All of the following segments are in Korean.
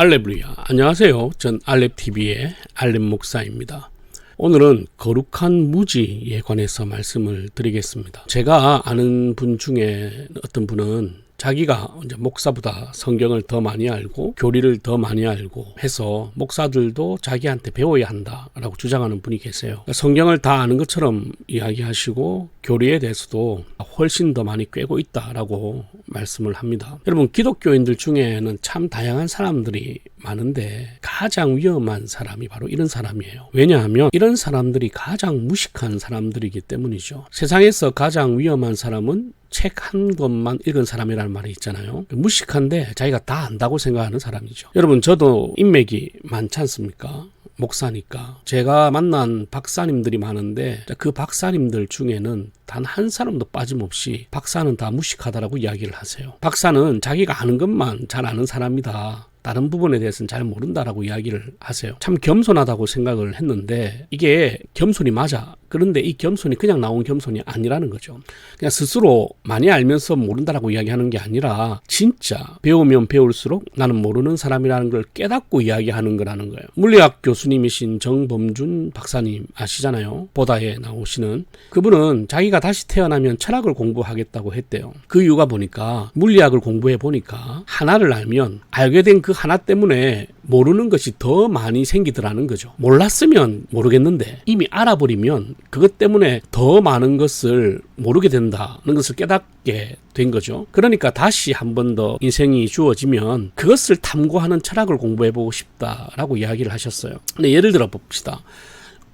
알레루야. 안녕하세요. 전 알렙TV의 알렙 목사입니다. 오늘은 거룩한 무지에 관해서 말씀을 드리겠습니다. 제가 아는 분 중에 어떤 분은 자기가 이제 목사보다 성경을 더 많이 알고 교리를 더 많이 알고 해서 목사들도 자기한테 배워야 한다라고 주장하는 분이 계세요. 성경을 다 아는 것처럼 이야기하시고 교리에 대해서도 훨씬 더 많이 꿰고 있다라고 말씀을 합니다. 여러분, 기독교인들 중에는 참 다양한 사람들이 많은데 가장 위험한 사람이 바로 이런 사람이에요. 왜냐하면 이런 사람들이 가장 무식한 사람들이기 때문이죠. 세상에서 가장 위험한 사람은 책 한 권만 읽은 사람이라는 말이 있잖아요. 무식한데 자기가 다 안다고 생각하는 사람이죠. 여러분, 저도 인맥이 많지 않습니까? 목사니까. 제가 만난 박사님들이 많은데 그 박사님들 중에는 단 한 사람도 빠짐없이 박사는 다 무식하다라고 이야기를 하세요. 박사는 자기가 아는 것만 잘 아는 사람이다, 다른 부분에 대해서는 잘 모른다라고 이야기를 하세요. 참 겸손하다고 생각을 했는데 이게 겸손이 맞아. 그런데 이 겸손이 그냥 나온 겸손이 아니라는 거죠. 그냥 스스로 많이 알면서 모른다라고 이야기하는 게 아니라 진짜 배우면 배울수록 나는 모르는 사람이라는 걸 깨닫고 이야기하는 거라는 거예요. 물리학 교수님이신 정범준 박사님 아시잖아요. 보다에 나오시는 그분은 자기가 다시 태어나면 철학을 공부하겠다고 했대요. 그 이유가 보니까 물리학을 공부해 보니까 하나를 알면 알게 된 그 하나 때문에 모르는 것이 더 많이 생기더라는 거죠. 몰랐으면 모르겠는데 이미 알아버리면 그것 때문에 더 많은 것을 모르게 된다는 것을 깨닫게 된 거죠. 그러니까 다시 한 번 더 인생이 주어지면 그것을 탐구하는 철학을 공부해보고 싶다라고 이야기를 하셨어요. 근데 예를 들어 봅시다.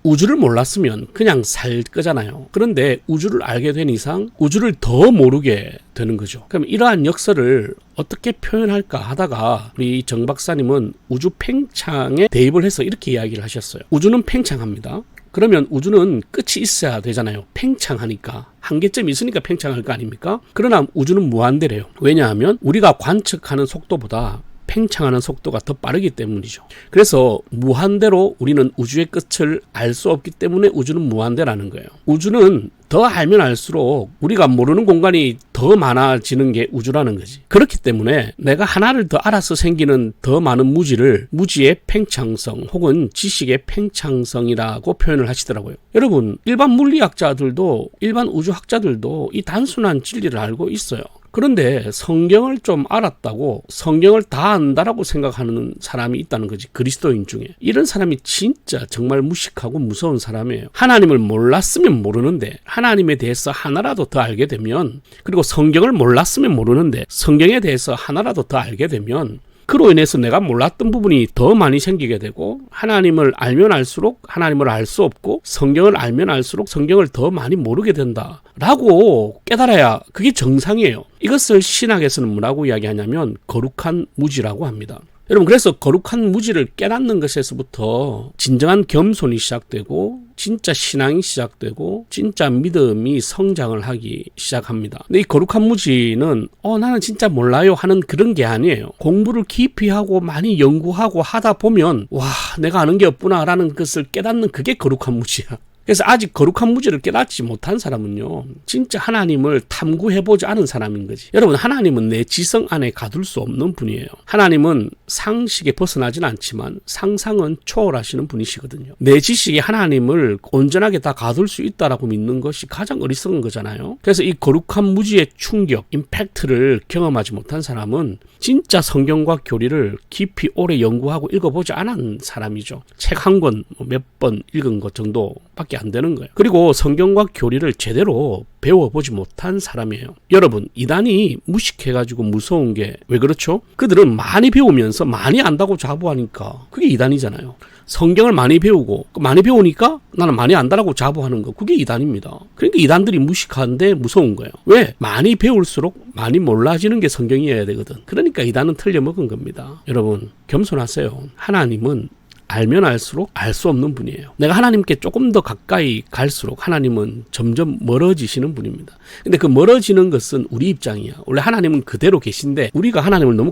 우주를 몰랐으면 그냥 살 거잖아요. 그런데 우주를 알게 된 이상 우주를 더 모르게 되는 거죠. 그럼 이러한 역설을 어떻게 표현할까 하다가 우리 정 박사님은 우주 팽창에 대입을 해서 이렇게 이야기를 하셨어요. 우주는 팽창합니다. 그러면 우주는 끝이 있어야 되잖아요. 팽창하니까. 한계점이 있으니까 팽창할 거 아닙니까? 그러나 우주는 무한대래요. 왜냐하면 우리가 관측하는 속도보다 팽창하는 속도가 더 빠르기 때문이죠. 그래서 무한대로 우리는 우주의 끝을 알 수 없기 때문에 우주는 무한대라는 거예요. 우주는 더 알면 알수록 우리가 모르는 공간이 더 많아지는 게 우주라는 거지. 그렇기 때문에 내가 하나를 더 알아서 생기는 더 많은 무지를 무지의 팽창성 혹은 지식의 팽창성이라고 표현을 하시더라고요. 여러분, 일반 물리학자들도 일반 우주학자들도 이 단순한 진리를 알고 있어요. 그런데 성경을 좀 알았다고 성경을 다 안다라고 생각하는 사람이 있다는 거지. 그리스도인 중에. 이런 사람이 진짜 정말 무식하고 무서운 사람이에요. 하나님을 몰랐으면 모르는데 하나님에 대해서 하나라도 더 알게 되면, 그리고 성경을 몰랐으면 모르는데 성경에 대해서 하나라도 더 알게 되면 그로 인해서 내가 몰랐던 부분이 더 많이 생기게 되고, 하나님을 알면 알수록 하나님을 알 수 없고 성경을 알면 알수록 성경을 더 많이 모르게 된다라고 깨달아야 그게 정상이에요. 이것을 신학에서는 뭐라고 이야기하냐면 거룩한 무지라고 합니다. 여러분, 그래서 거룩한 무지를 깨닫는 것에서부터 진정한 겸손이 시작되고 진짜 신앙이 시작되고 진짜 믿음이 성장을 하기 시작합니다. 근데 이 거룩한 무지는 나는 진짜 몰라요 하는 그런 게 아니에요. 공부를 깊이 하고 많이 연구하고 하다 보면 와, 내가 아는 게 없구나 라는 것을 깨닫는 그게 거룩한 무지야. 그래서 아직 거룩한 무지를 깨닫지 못한 사람은요, 진짜 하나님을 탐구해보지 않은 사람인 거지. 여러분, 하나님은 내 지성 안에 가둘 수 없는 분이에요. 하나님은 상식에 벗어나진 않지만 상상은 초월하시는 분이시거든요. 내 지식이 하나님을 온전하게 다 가둘 수 있다라고 믿는 것이 가장 어리석은 거잖아요. 그래서 이 거룩한 무지의 충격, 임팩트를 경험하지 못한 사람은 진짜 성경과 교리를 깊이 오래 연구하고 읽어보지 않은 사람이죠. 책 한 권 몇 번 읽은 것 정도밖에 안 되는 거예요. 그리고 성경과 교리를 제대로 배워보지 못한 사람이에요. 여러분, 이단이 무식해가지고 무서운 게 왜 그렇죠? 그들은 많이 배우면서 많이 안다고 자부하니까 그게 이단이잖아요. 성경을 많이 배우고 많이 배우니까 나는 많이 안다라고 자부하는 거, 그게 이단입니다. 그러니까 이단들이 무식한데 무서운 거예요. 왜? 많이 배울수록 많이 몰라지는 게 성경이어야 되거든. 그러니까 이단은 틀려먹은 겁니다. 여러분, 겸손하세요. 하나님은 알면 알수록 알 수 없는 분이에요. 내가 하나님께 조금 더 가까이 갈수록 하나님은 점점 멀어지시는 분입니다. 근데 그 멀어지는 것은 우리 입장이야. 원래 하나님은 그대로 계신데 우리가 하나님을 너무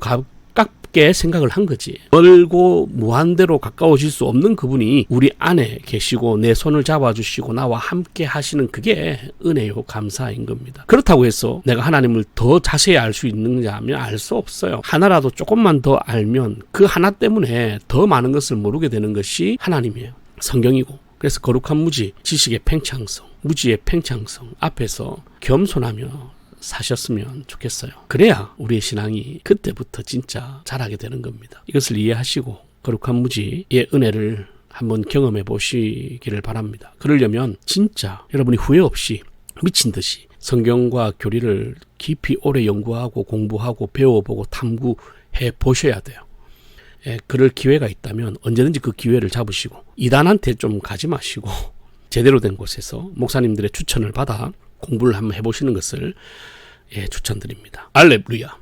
가깝게 생각을 한 거지. 멀고 무한대로 가까워질 수 없는 그분이 우리 안에 계시고 내 손을 잡아주시고 나와 함께 하시는 그게 은혜요 감사인 겁니다. 그렇다고 해서 내가 하나님을 더 자세히 알 수 있느냐 하면 알 수 없어요. 하나라도 조금만 더 알면 그 하나 때문에 더 많은 것을 모르게 되는 것이 하나님이에요. 성경이고. 그래서 거룩한 무지, 지식의 팽창성, 무지의 팽창성 앞에서 겸손하며 사셨으면 좋겠어요. 그래야 우리의 신앙이 그때부터 진짜 자라게 되는 겁니다. 이것을 이해하시고 거룩한 무지의 은혜를 한번 경험해 보시기를 바랍니다. 그러려면 진짜 여러분이 후회 없이 미친 듯이 성경과 교리를 깊이 오래 연구하고 공부하고 배워보고 탐구해 보셔야 돼요. 그럴 기회가 있다면 언제든지 그 기회를 잡으시고 이단한테 좀 가지 마시고 제대로 된 곳에서 목사님들의 추천을 받아 공부를 한번 해보시는 것을 추천드립니다. 할렐루야.